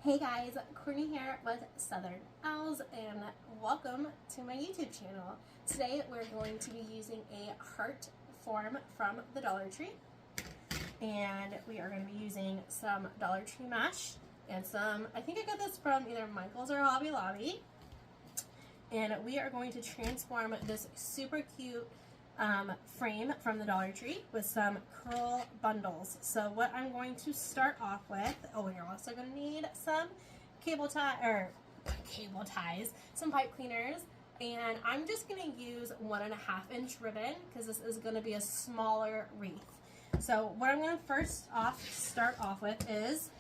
Hey guys, Courtney here with Southern Owls and welcome to my YouTube channel. Today we're going to be using a heart form from the Dollar Tree, and we are going to be using some Dollar Tree mesh and some, I think I got this from either Michael's or Hobby Lobby, and we are going to transform this super cute frame from the Dollar Tree with some curl bundles. So what I'm going to start off with, you're also going to need some some pipe cleaners, and I'm just going to use 1.5 inch ribbon because this is going to be a smaller wreath. So what I'm going to start off with is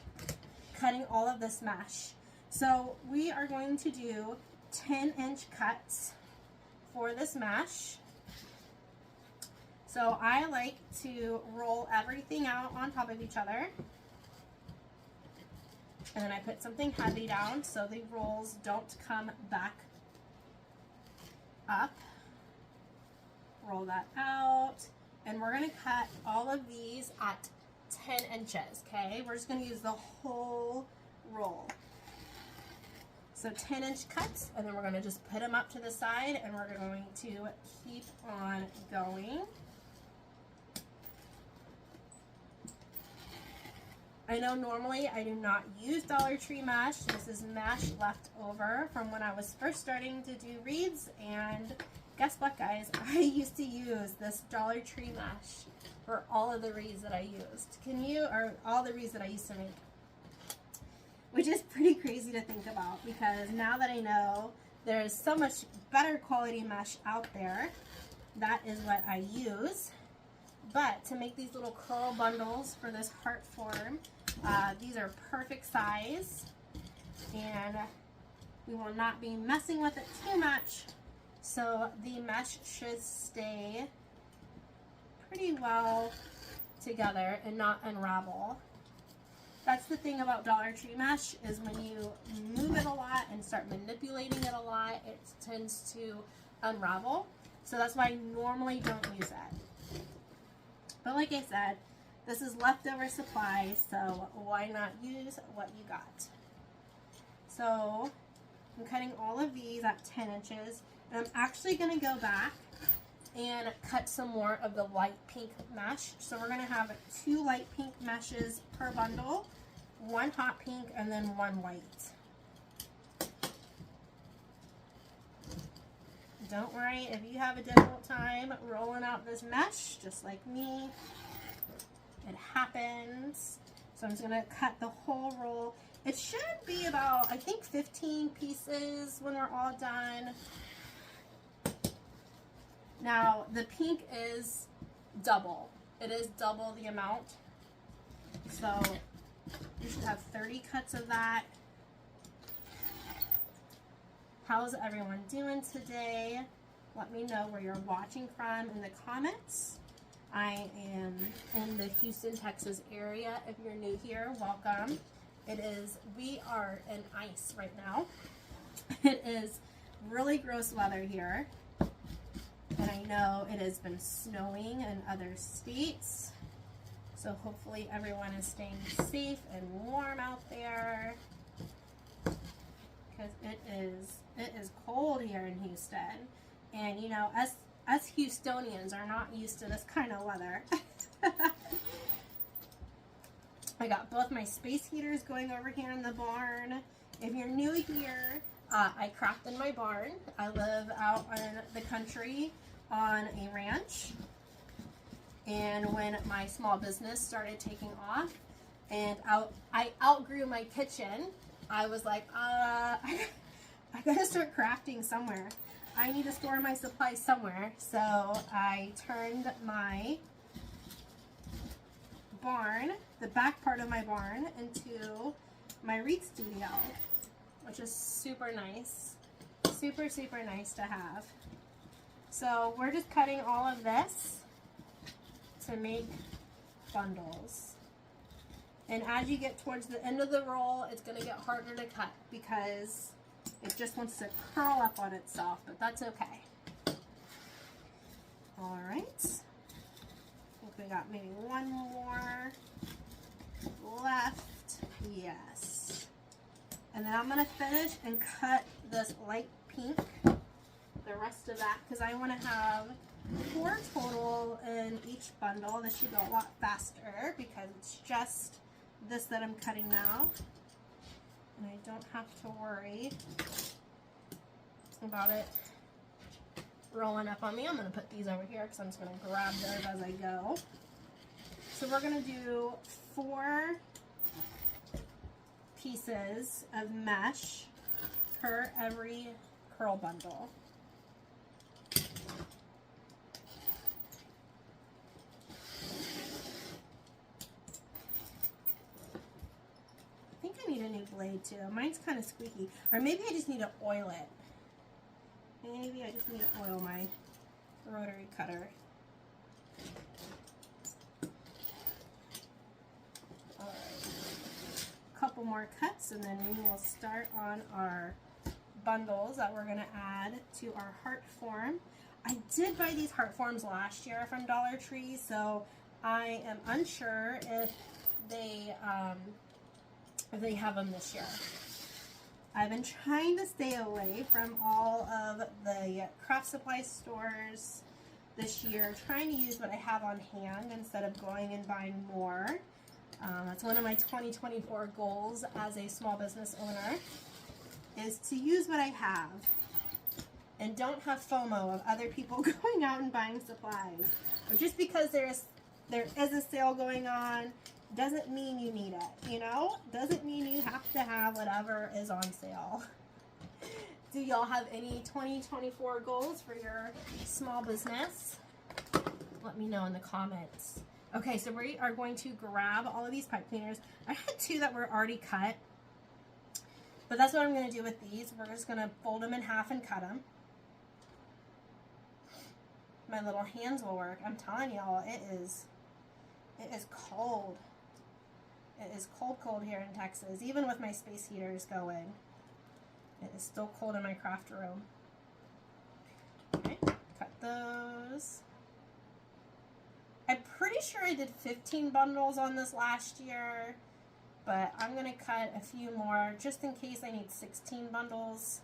cutting all of this mesh. So we are going to do 10-inch cuts for this mesh. So I like to roll everything out on top of each other, and then I put something heavy down so the rolls don't come back up. Roll that out, and we're going to cut all of these at 10 inches, okay? We're just going to use the whole roll. So 10-inch cuts, and then we're going to just put them up to the side, and we're going to keep on going. I know normally I do not use Dollar Tree mesh. This is mesh left over from when I was first starting to do wreaths, and guess what, guys? I used to use this Dollar Tree mesh for all of the wreaths that I used. Or all the wreaths that I used to make. Which is pretty crazy to think about, because now that I know there's so much better quality mesh out there, that is what I use. But to make these little curl bundles for this heart form, these are perfect size, and we will not be messing with it too much, so the mesh should stay pretty well together and not unravel. That's the thing about Dollar Tree mesh, is when you move it a lot and start manipulating it a lot, it tends to unravel. So that's why I normally don't use it. But like I said, this is leftover supply, so why not use what you got? So I'm cutting all of these at 10 inches, and I'm actually going to go back and cut some more of the light pink mesh. So we're going to have 2 light pink meshes per bundle, 1 hot pink, and then 1 white. Don't worry if you have a difficult time rolling out this mesh, just like me. It happens. So I'm just going to cut the whole roll. It should be about, I think, 15 pieces when we're all done. Now, the pink is double. It is double the amount. So you should have 30 cuts of that. How's everyone doing today? Let me know where you're watching from in the comments. I am in the Houston, Texas area. If you're new here, welcome. We are in ice right now. It is really gross weather here. And I know it has been snowing in other states. So hopefully everyone is staying safe and warm out there, because it is cold here in Houston, and you know, us Houstonians are not used to this kind of weather. I got both my space heaters going over here in the barn. If you're new here, I craft in my barn. I live out in the country on a ranch, and when my small business started taking off and I outgrew my kitchen, I was like, I gotta start crafting somewhere. I need to store my supplies somewhere. So I turned my barn, the back part of my barn, into my wreath studio, which is super nice. Super, super nice to have. So we're just cutting all of this to make bundles. And as you get towards the end of the roll, it's going to get harder to cut because it just wants to curl up on itself, but that's okay. All right. I think we got maybe one more left. Yes. And then I'm going to finish and cut this light pink, the rest of that, because I want to have 4 total in each bundle. This should go a lot faster because it's just this that I'm cutting now. And I don't have to worry about it rolling up on me. I'm going to put these over here because I'm just going to grab those as I go. So we're going to do 4 pieces of mesh per every curl bundle. I think I need a new blade too. Mine's kind of squeaky. Or maybe I just need to oil it. Maybe I just need to oil my rotary cutter. Couple more cuts and then we will start on our bundles that we're going to add to our heart form. I did buy these heart forms last year from Dollar Tree, so I am unsure if they have them this year. I've been trying to stay away from all of the craft supply stores this year, trying to use what I have on hand instead of going and buying more. That's one of my 2024 goals as a small business owner, is to use what I have and don't have FOMO of other people going out and buying supplies. But just because there is a sale going on doesn't mean you need it, you know? Doesn't mean you have to have whatever is on sale. Do y'all have any 2024 goals for your small business? Let me know in the comments. Okay, so we are going to grab all of these pipe cleaners. I had 2 that were already cut, but that's what I'm going to do with these. We're just going to fold them in half and cut them. My little hands will work. I'm telling y'all, it is cold. It is cold here in Texas. Even with my space heaters going, it is still cold in my craft room. Okay, cut those. I'm pretty sure I did 15 bundles on this last year, but I'm going to cut a few more just in case I need 16 bundles.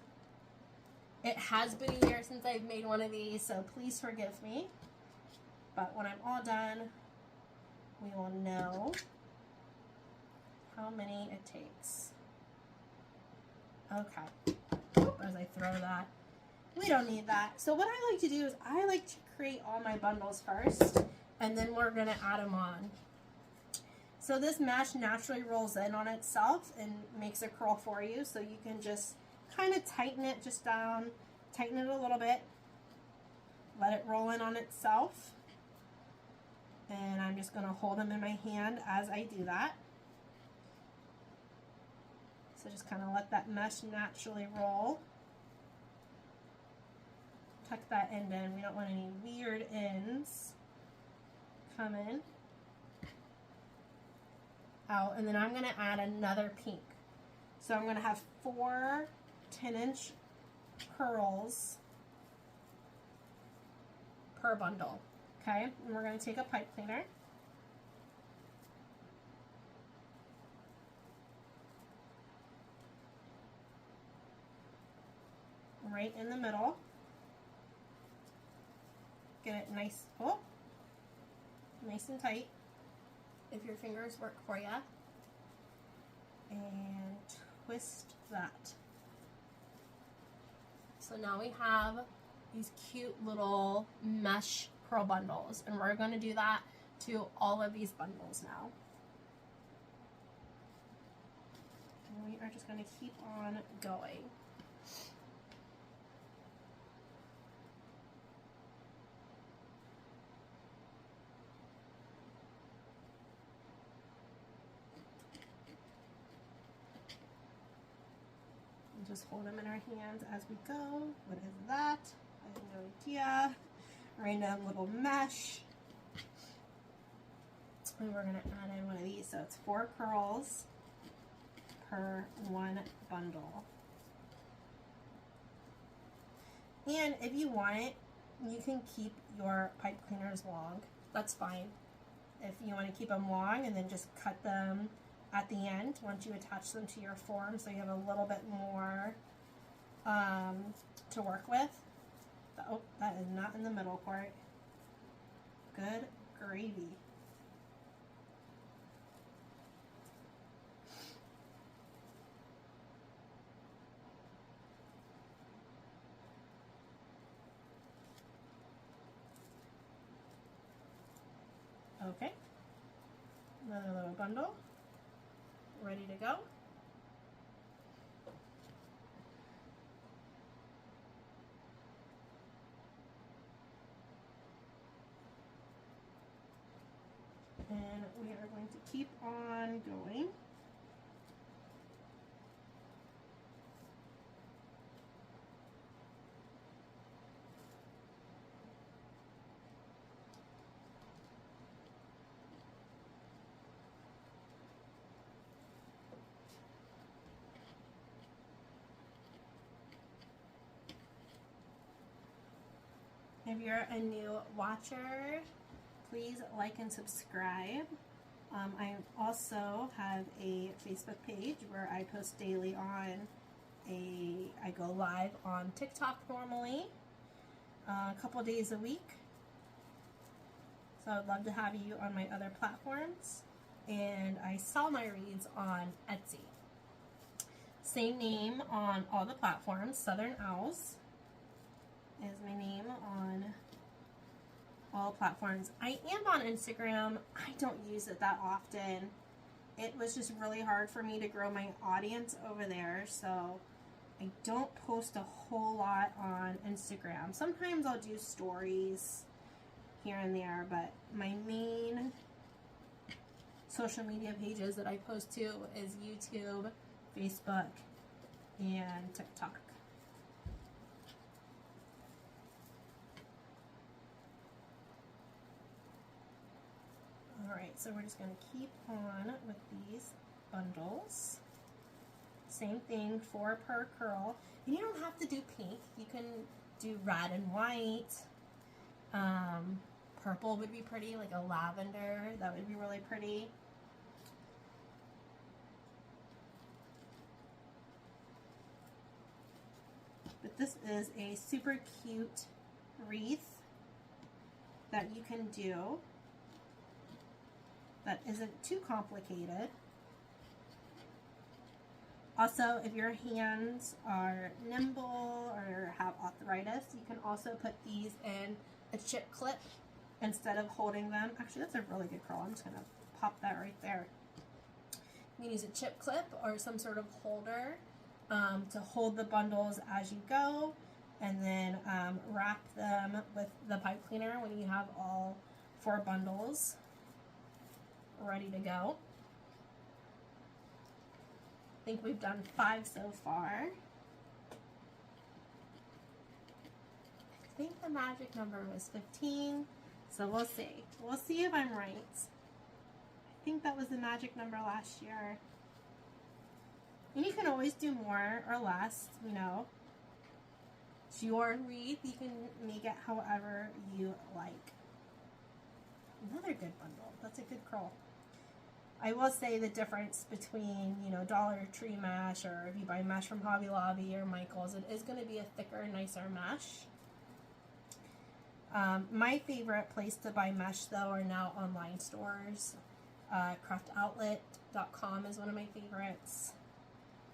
It has been a year since I've made one of these, so please forgive me. But when I'm all done, we will know how many it takes. Okay. As I throw that. We don't need that. So what I like to do is I like to create all my bundles first, and then we're going to add them on. So this mesh naturally rolls in on itself and makes a curl for you, so you can just kind of tighten it just down, tighten it a little bit, let it roll in on itself. And I'm just going to hold them in my hand as I do that. So just kind of let that mesh naturally roll. Tuck that end in. We don't want any weird ends coming out. And then I'm going to add another pink. So I'm going to have 4 10-inch curls per bundle. Okay, and we're going to take a pipe cleaner. Right in the middle. Get it nice, nice and tight, if your fingers work for you. And twist that. So now we have these cute little mesh curl bundles, and we're going to do that to all of these bundles now. And we are just going to keep on going. Just hold them in our hands as we go. What is that? I have no idea. Random little mesh. And we're going to add in one of these. So it's 4 curls per 1 bundle. And if you want it, you can keep your pipe cleaners long. That's fine. If you want to keep them long and then just cut them at the end once you attach them to your form, so you have a little bit more to work with. Oh, that is not in the middle part. Good gravy. Okay, another little bundle, ready to go. And we are going to keep on going. If you're a new watcher, please like and subscribe. I also have a Facebook page where I post daily on I go live on TikTok normally, a couple days a week. So I'd love to have you on my other platforms. And I sell my wreaths on Etsy. Same name on all the platforms. Southern Owls is my name on all platforms. I am on Instagram. I don't use it that often. It was just really hard for me to grow my audience over there, so I don't post a whole lot on Instagram. Sometimes I'll do stories here and there, but my main social media pages that I post to is YouTube, Facebook, and TikTok. Alright, so we're just going to keep on with these bundles. Same thing, 4 per curl. And you don't have to do pink. You can do red and white. Purple would be pretty, like a lavender. That would be really pretty. But this is a super cute wreath that you can do that isn't too complicated. Also, if your hands are nimble or have arthritis, you can also put these in a chip clip instead of holding them. Actually, that's a really good curl. I'm just going to pop that right there. You can use a chip clip or some sort of holder to hold the bundles as you go, and then wrap them with the pipe cleaner when you have all 4 bundles ready to go. I think we've done 5 so far. I think the magic number was 15, so we'll see. We'll see if I'm right. I think that was the magic number last year. And you can always do more or less, you know. It's your wreath. You can make it however you like. Another good bundle. That's a good curl. I will say the difference between, you know, Dollar Tree mesh, or if you buy mesh from Hobby Lobby or Michael's, it is going to be a thicker, nicer mesh. My favorite place to buy mesh, though, are now online stores. Owlet.com is one of my favorites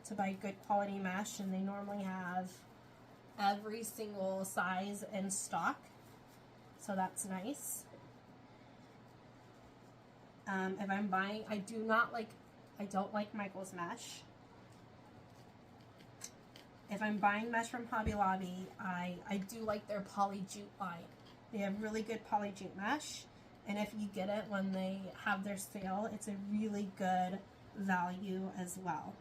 to buy good quality mesh, and they normally have every single size in stock, so that's nice. If I'm buying, I don't like Michael's mesh. If I'm buying mesh from Hobby Lobby, I do like their poly jute line. They have really good poly jute mesh, and if you get it when they have their sale, it's a really good value as well.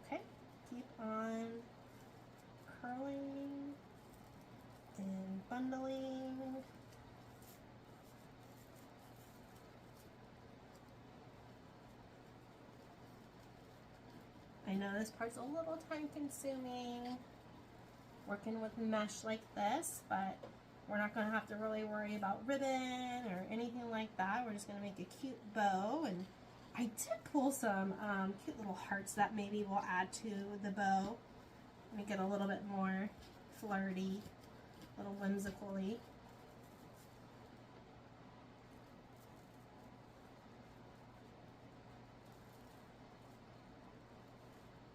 Okay, keep on curling and bundling. know this part's a little time consuming, working with mesh like this, but we're not going to have to really worry about ribbon or anything like that. We're just going to make a cute bow, and I did pull some cute little hearts that maybe we'll add to the bow, make it a little bit more flirty, a little whimsically.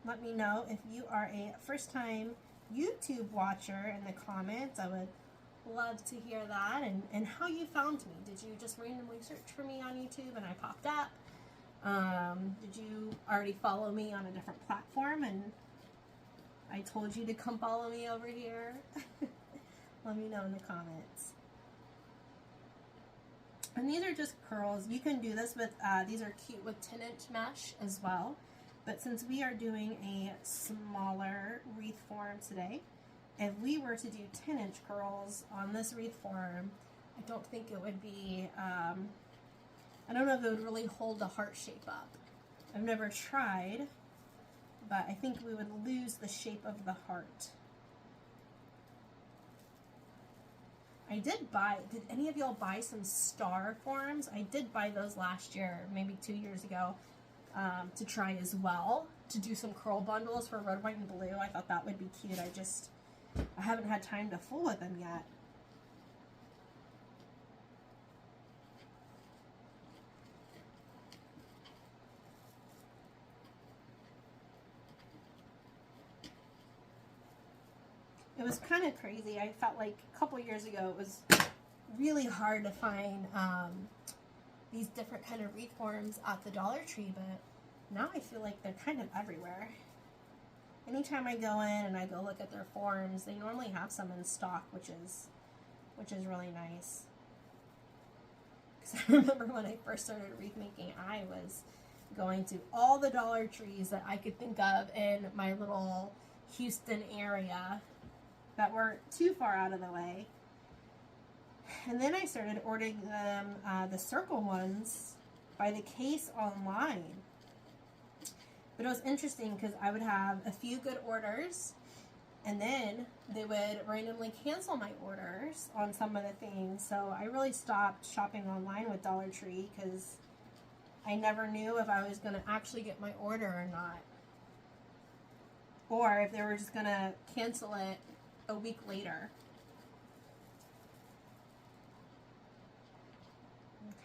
Let me know if you are a first-time YouTube watcher in the comments. I would love to hear that, and how you found me. Did you just randomly search for me on YouTube and I popped up? Did you already follow me on a different platform and I told you to come follow me over here? Let me know in the comments. And these are just curls. You can do this with, these are cute with 10-inch mesh as well. But since we are doing a smaller wreath form today, if we were to do 10-inch curls on this wreath form, I don't think it would be, I don't know if it would really hold the heart shape up. I've never tried, but I think we would lose the shape of the heart. I did buy, did any of y'all buy some star forms? I did buy those last year, maybe 2 years ago, to try as well, to do some curl bundles for red, white, and blue. I thought that would be cute. I haven't had time to fool with them yet. It was kind of crazy. I felt like a couple years ago it was really hard to find these different kind of wreath forms at the Dollar Tree, but now I feel like they're kind of everywhere. Anytime I go in and I go look at their forms, they normally have some in stock, which is really nice. Because I remember when I first started wreath making, I was going to all the Dollar Trees that I could think of in my little Houston area that weren't too far out of the way. And then I started ordering them, the circle ones, by the case online. But it was interesting because I would have a few good orders, and then they would randomly cancel my orders on some of the things. So I really stopped shopping online with Dollar Tree because I never knew if I was going to actually get my order or not. Or if they were just going to cancel it a week later.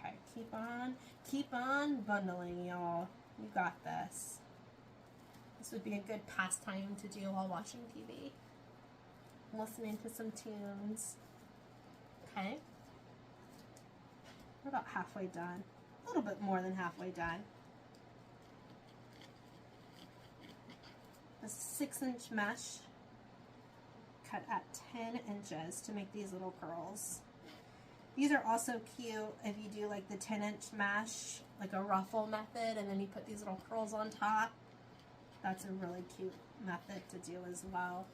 Okay, keep on bundling, y'all. You got this. This would be a good pastime to do while watching TV. Listening to some tunes. Okay. We're about halfway done. A little bit more than halfway done. A 6-inch mesh cut at 10 inches to make these little curls. These are also cute if you do like the 10-inch mesh, like a ruffle method, and then you put these little curls on top. That's a really cute method to do as well.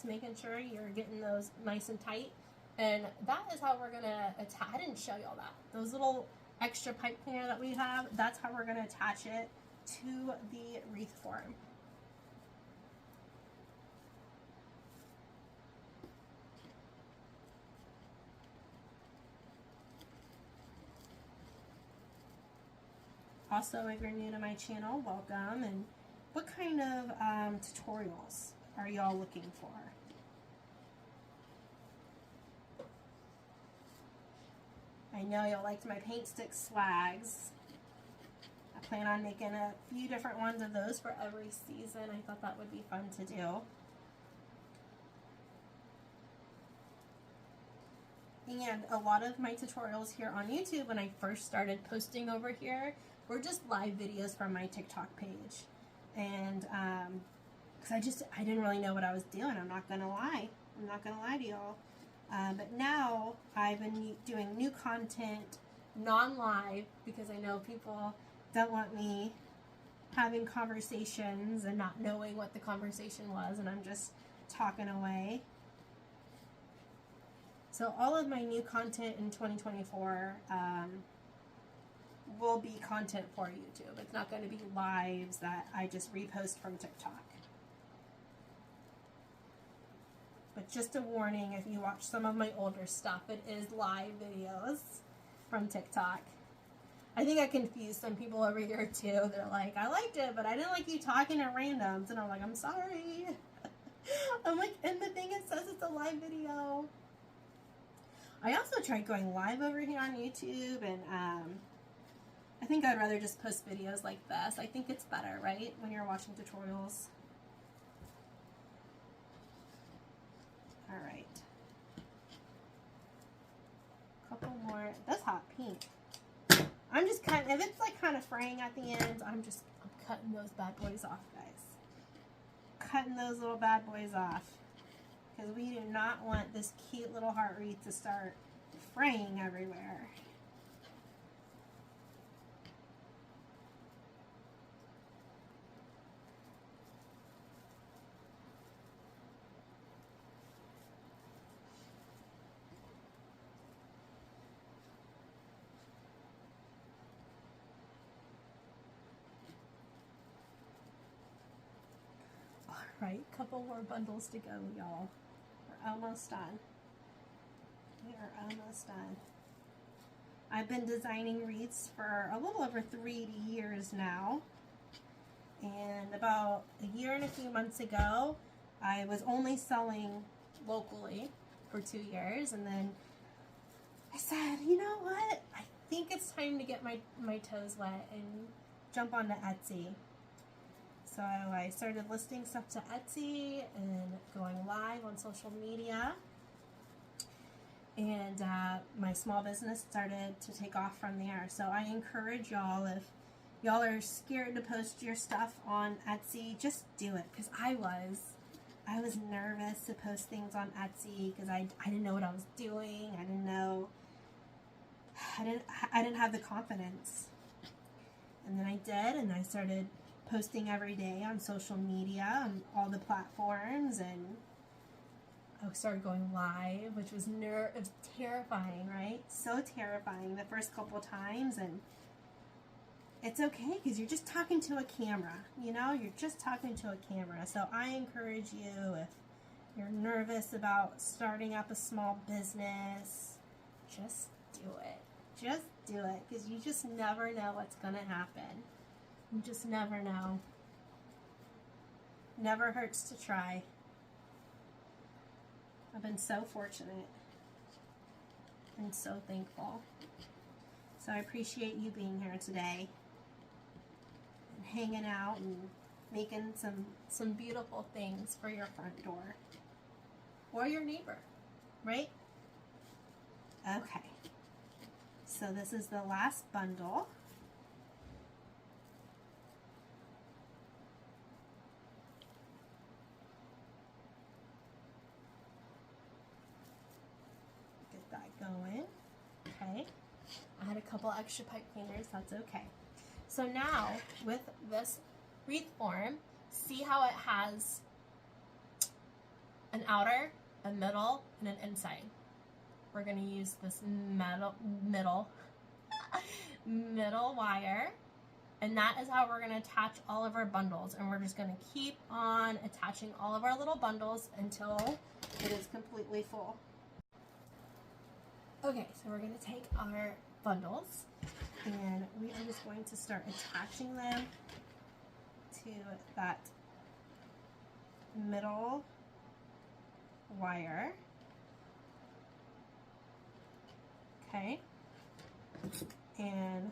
Making sure you're getting those nice and tight, and that is how we're gonna attach. I didn't show y'all that. Those little extra pipe cleaner that we have, that's how we're gonna attach it to the wreath form. Also, if you're new to my channel, welcome. And what kind of tutorials are y'all looking for? I know y'all liked my paint stick swags. I plan on making a few different ones of those for every season. I thought that would be fun to do. And a lot of my tutorials here on YouTube, when I first started posting over here, were just live videos from my TikTok page. And because I didn't really know what I was doing. I'm not gonna lie. I'm not gonna lie to y'all. But now I've been doing new content non-live because I know people don't want me having conversations and not knowing what the conversation was, and I'm just talking away. So all of my new content in 2024 will be content for YouTube. It's not going to be lives that I just repost from TikTok. But just a warning, if you watch some of my older stuff, it is live videos from TikTok. I think I confused some people over here too. They're like, I liked it, but I didn't like you talking at randoms. And I'm like, I'm sorry. I'm like, and the thing, it says it's a live video. I also tried going live over here on YouTube, and I think I'd rather just post videos like this. I think it's better, right? When you're watching tutorials. All right. Couple more. That's hot pink. I'm just cutting, if it's like kind of fraying at the end, I'm cutting those bad boys off, guys. Cutting those little bad boys off. Because we do not want this cute little heart wreath to start fraying everywhere. Right, couple more bundles to go, y'all. We're almost done. We are almost done. I've been designing wreaths for a little over 3 years now. And about a year and a few months ago, I was only selling locally for 2 years. And then I said, you know what? I think it's time to get my toes wet and jump onto Etsy. So I started listing stuff to Etsy and going live on social media. And my small business started to take off from there. So I encourage y'all, if y'all are scared to post your stuff on Etsy, just do it. Because I was nervous to post things on Etsy because I didn't know what I was doing. I didn't have the confidence. And then I did, and I started posting every day on social media, on all the platforms, and I started going live, which was terrifying, right? So terrifying the first couple times, and it's okay because you're just talking to a camera, you know? You're just talking to a camera. So I encourage you, if you're nervous about starting up a small business, just do it. Just do it, because you just never know what's going to happen. You just never know. Never hurts to try. I've been so fortunate and so thankful. So I appreciate you being here today and hanging out and making some beautiful things for your front door or your neighbor, right? Okay. So this is the last bundle. Going. Okay. I had a couple extra pipe cleaners, that's okay. So now with this wreath form, see how it has an outer, a middle, and an inside. We're going to use this middle wire, and that is how we're going to attach all of our bundles, and we're just going to keep on attaching all of our little bundles until it is completely full. Okay, so we're going to take our bundles and we are just going to start attaching them to that middle wire. Okay, and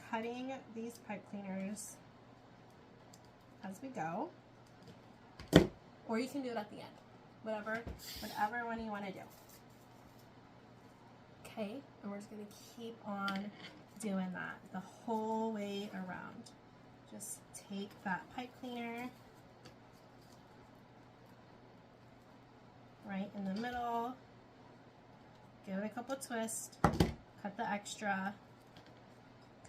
cutting these pipe cleaners as we go, or you can do it at the end, whatever one you want to do. Okay, and we're just going to keep on doing that the whole way around. Just take that pipe cleaner right in the middle, give it a couple twists, cut the extra,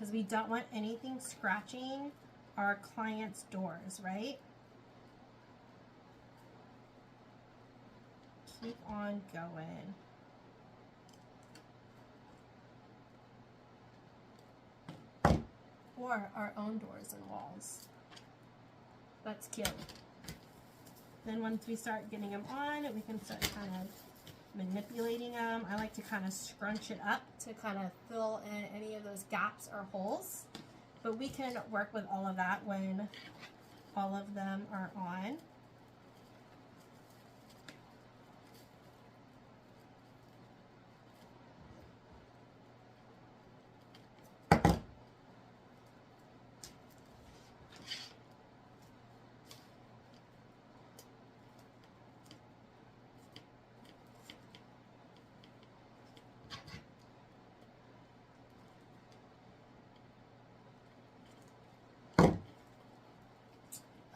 because we don't want anything scratching our clients' doors, right? Keep on going. Or our own doors and walls. That's cute. Then once we start getting them on, we can start kind of manipulating them. I like to kind of scrunch it up to kind of fill in any of those gaps or holes. But we can work with all of that when all of them are on.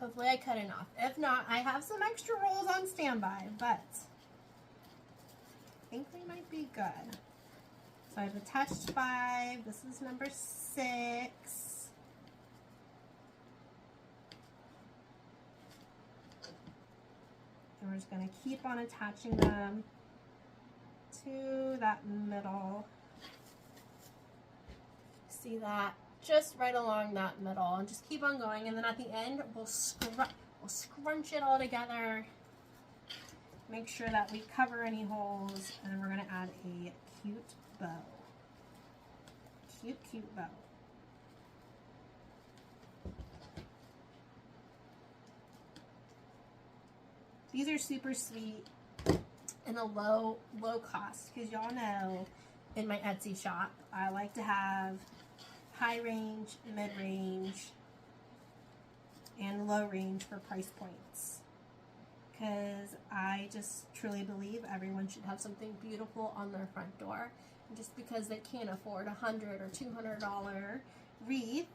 Hopefully I cut enough. If not, I have some extra rolls on standby, but I think they might be good. So I've attached 5. This is number 6. And we're just going to keep on attaching them to that middle. See that? Just right along that middle, and just keep on going, and then at the end we'll scrunch it all together, make sure that we cover any holes, and then we're going to add a cute bow. Cute bow. These are super sweet and a low cost, because y'all know in my Etsy shop I like to have high range, mid range, and low range for price points, because I just truly believe everyone should have something beautiful on their front door. And just because they can't afford $100 or $200 wreath,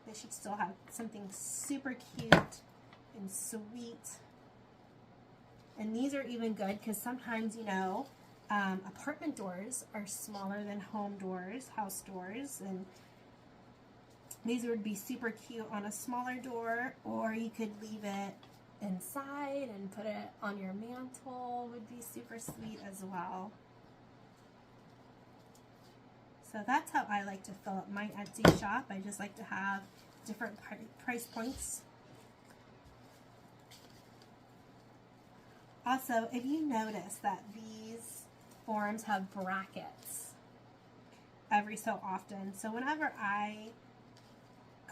they should still have something super cute and sweet. And these are even good because sometimes, you know, apartment doors are smaller than home doors, house doors, and these would be super cute on a smaller door, or you could leave it inside and put it on your mantle, would be super sweet as well. So that's how I like to fill up my Etsy shop. I just like to have different price points. Also, if you notice that these forms have brackets every so often, so whenever I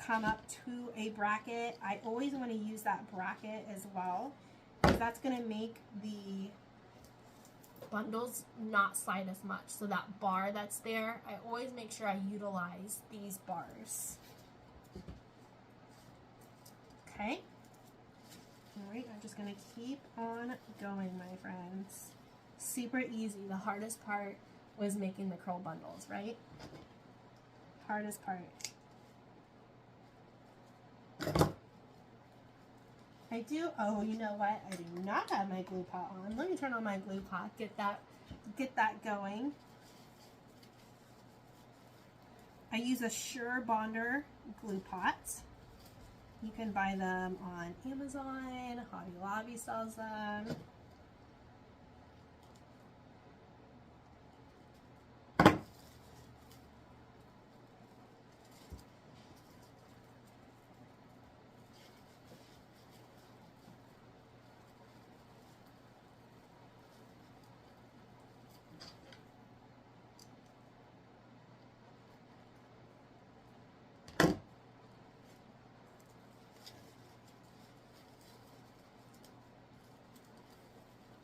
come up to a bracket, I always want to use that bracket as well, because that's going to make the bundles not slide as much. So that bar that's there, I always make sure I utilize these bars. Okay. Alright, I'm just going to keep on going, my friends. Super easy. The hardest part was making the curl bundles, right? Hardest part. I do, oh, you know what? I do not have my glue pot on. Let me turn on my glue pot, get that going. I use a Sure Bonder glue pot. You can buy them on Amazon. Hobby Lobby sells them.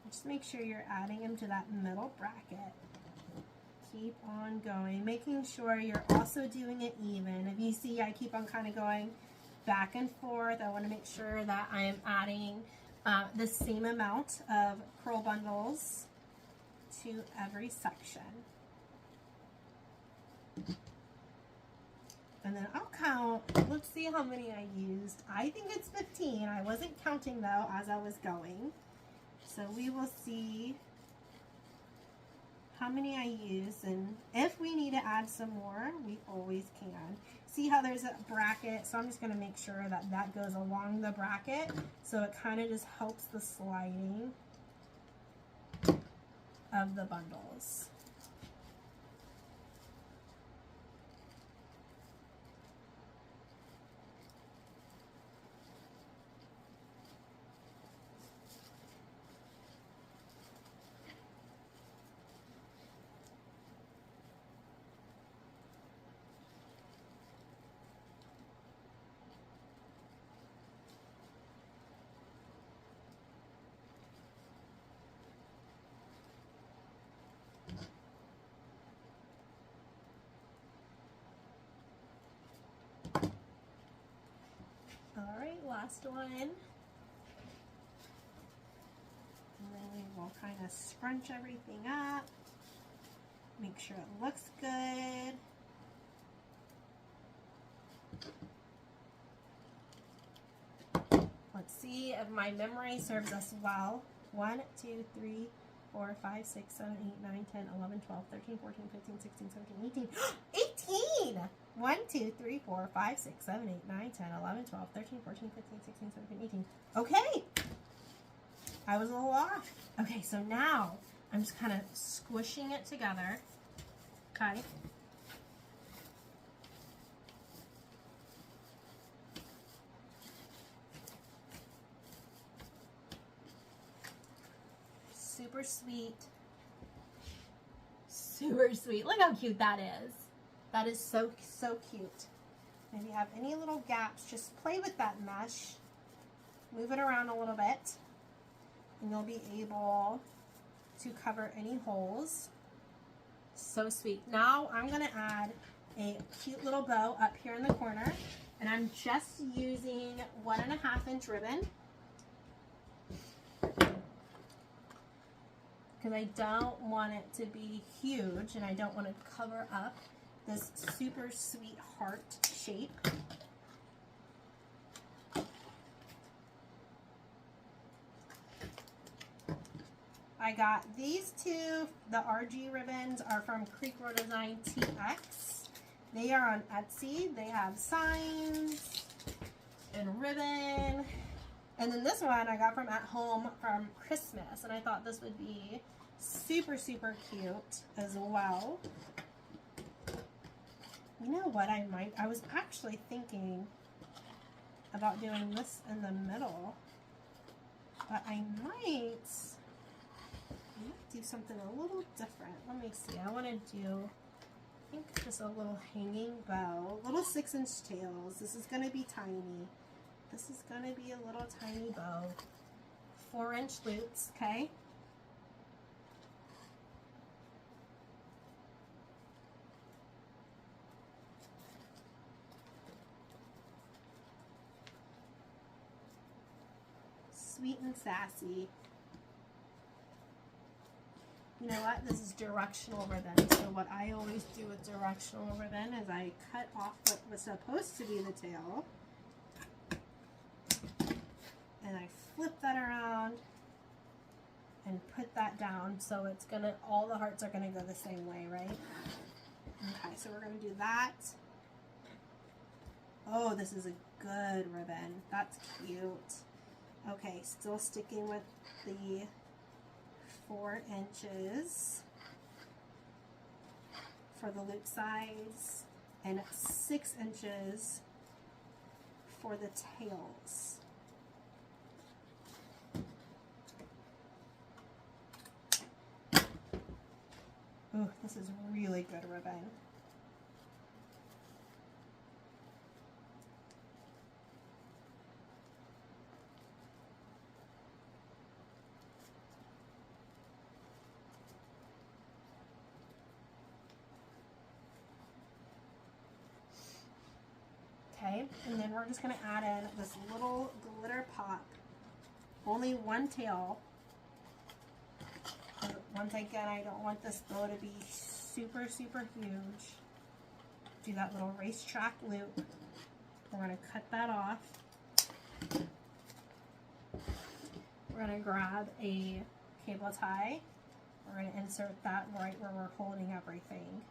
Just make sure you're adding them to that middle bracket. Keep on going, making sure you're also doing it even. If you see I keep on kind of going back and forth, I want to make sure that I am adding the same amount of curl bundles to every section. And then I'll count. Let's see how many I used. I think it's 15. I wasn't counting though as I was going. So we will see how many I use, and if we need to add some more, we always can. See how there's a bracket? So I'm just going to make sure that that goes along the bracket, so it kind of just helps the sliding of the bundles. All right, last one. And then we will kind of scrunch everything up. Make sure it looks good. Let's see if my memory serves us well. 1, 2, 3, 4, 5, 6, 7, 8, 9, 10, 11, 12, 13, 14, 15, 16, 17, 18. 18! 1, 2, 3, 4, 5, 6, 7, 8, 9, 10, 11, 12, 13, 14, 15, 16, 17, 18. Okay! I was a little off. Okay, so now I'm just kind of squishing it together. Okay. Super sweet. Super sweet. Look how cute that is. That is so, so cute. If you have any little gaps, just play with that mesh. Move it around a little bit, and you'll be able to cover any holes. So sweet. Now I'm going to add a cute little bow up here in the corner, and I'm just using 1.5 inch ribbon because I don't want it to be huge and I don't want to cover up this super sweet heart shape. I got these two. The RG ribbons are from Creek Road Design TX. They are on Etsy. They have signs and ribbon. And then this one I got from At Home from Christmas. And I thought this would be super, super cute as well. You know what I was actually thinking about doing this in the middle. But I might do something a little different. Let me see. I want to do, I think, just a little hanging bow. Little 6-inch tails. This is going to be tiny. This is going to be a little tiny bow. 4-inch loops, okay? Sweet and sassy. You know what? This is directional ribbon. So what I always do with directional ribbon is I cut off what was supposed to be the tail. And I flip that around and put that down. So it's gonna, all the hearts are gonna go the same way, right? Okay, so we're gonna do that. Oh, this is a good ribbon. That's cute. Okay, still sticking with the 4 inches for the loop sides and 6 inches for the tails. Ooh, this is really good ribbon. Okay, and then we're just going to add in this little glitter pop. Only one tail. Once again, I don't want this bow to be super, super huge. Do that little racetrack loop. We're going to cut that off. We're going to grab a cable tie. We're going to insert that right where we're holding everything.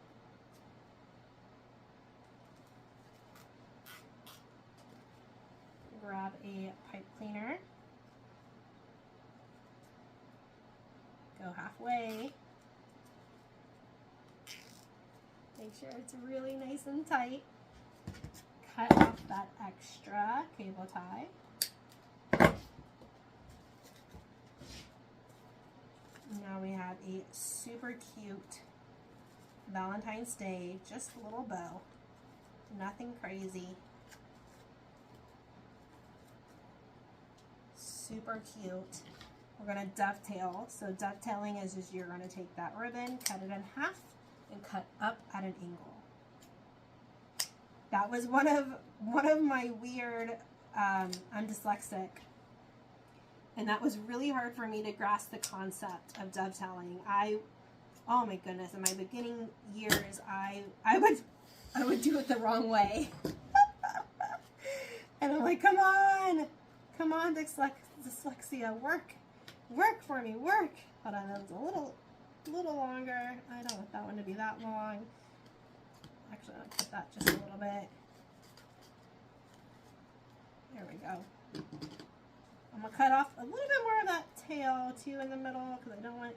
Grab a pipe cleaner. Go halfway. Make sure it's really nice and tight. Cut off that extra cable tie. Now we have a super cute Valentine's Day, just a little bow. Nothing crazy. Super cute. We're going to dovetail. So dovetailing is just you're going to take that ribbon, cut it in half, and cut up at an angle. That was one of my weird, I'm dyslexic, and that was really hard for me to grasp the concept of dovetailing. Oh my goodness, in my beginning years, I would do it the wrong way. And I'm like, come on, dyslexia, work for me, work. Hold on, that was a little longer. I don't want that one to be that long. Actually, I'll cut that just a little bit. There we go. I'm gonna cut off a little bit more of that tail too in the middle because I don't want,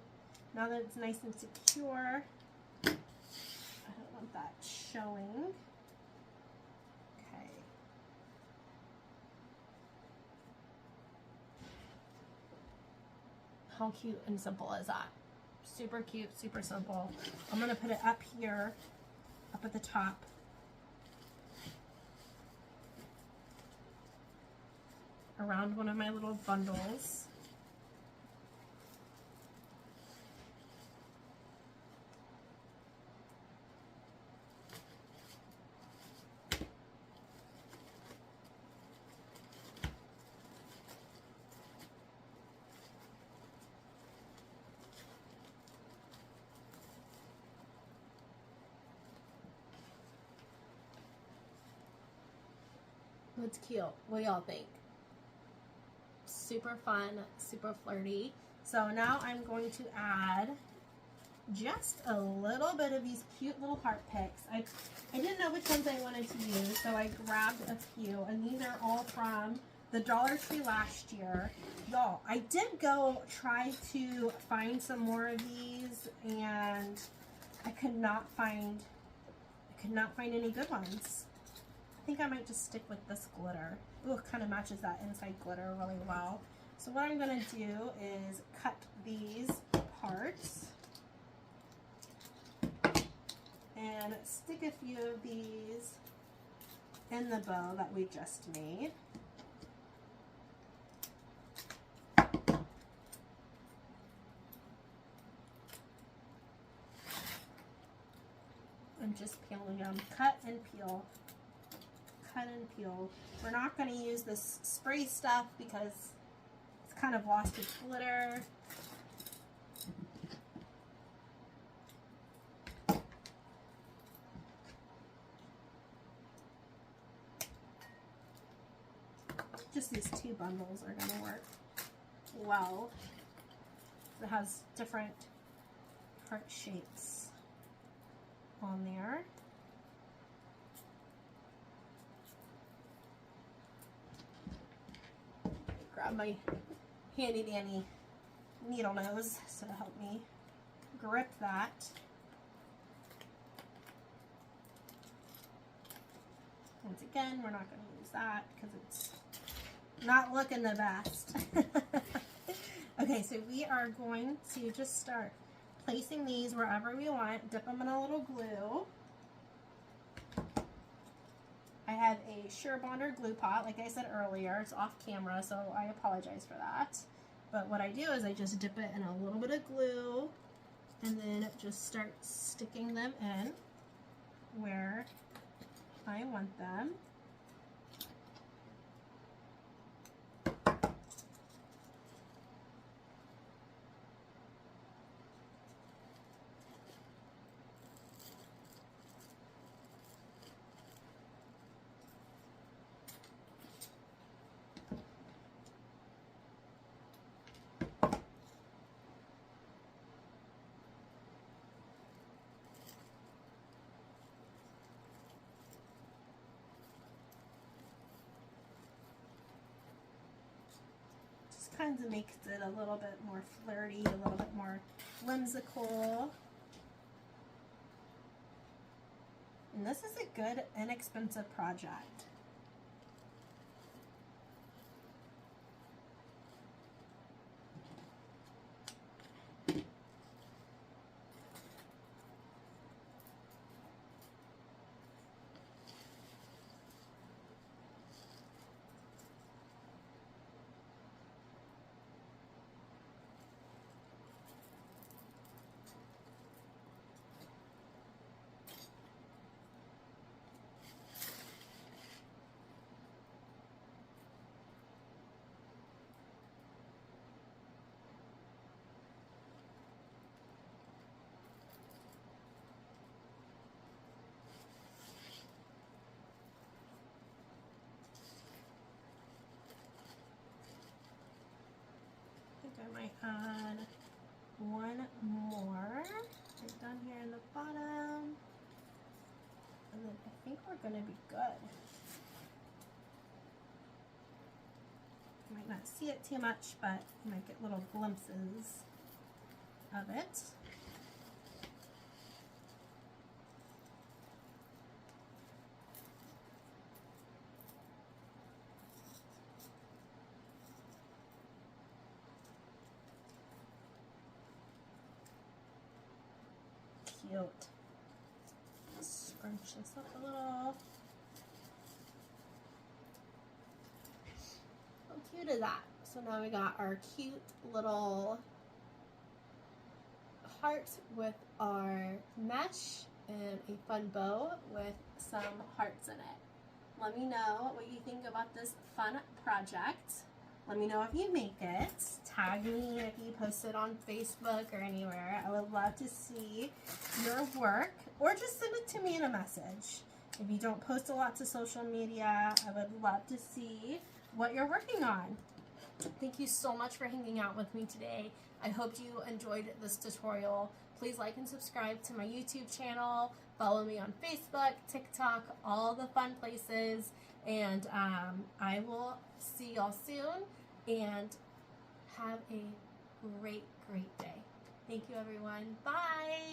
now that it's nice and secure, I don't want that showing. Okay. How cute and simple is that? Super cute, super simple. I'm gonna put it up here, up at the top. Around one of my little bundles. That's cute. What do y'all think? Super fun, super flirty. So now I'm going to add just a little bit of these cute little heart picks. I didn't know which ones I wanted to use, so I grabbed a few, and these are all from the Dollar Tree last year. Y'all, I did go try to find some more of these, and I could not find any good ones. I think I might just stick with this glitter. Ooh, it kind of matches that inside glitter really well. So what I'm going to do is cut these parts and stick a few of these in the bow that we just made. I'm just peeling them. Cut and peel. Cut and peel. We're not going to use this spray stuff because it's kind of lost its glitter. Just these two bundles are going to work well. It has different heart shapes on there. Grab my handy dandy needle nose so to help me grip that. Once again, we're not going to use that because it's not looking the best. Okay, so we are going to just start placing these wherever we want. Dip them in a little glue. I have a Sure Bonder glue pot, like I said earlier. It's off camera, so I apologize for that. But what I do is I just dip it in a little bit of glue and then just start sticking them in where I want them. kind of makes it a little bit more flirty, a little bit more whimsical. And this is a good, inexpensive project. I might add one more right down here in the bottom, and then I think we're going to be good. You might not see it too much, but you might get little glimpses of it. Cute. Scrunch this up a little. How cute is that? So now we got our cute little heart with our mesh and a fun bow with some hearts in it. Let me know what you think about this fun project. Let me know if you make it. Tag me if you post it on Facebook or anywhere. I would love to see your work, or just send it to me in a message. If you don't post a lot to social media, I would love to see what you're working on. Thank you so much for hanging out with me today. I hope you enjoyed this tutorial. Please like and subscribe to my YouTube channel. Follow me on Facebook, TikTok, all the fun places. And I will see y'all soon, and have a great, great day. Thank you, everyone. Bye.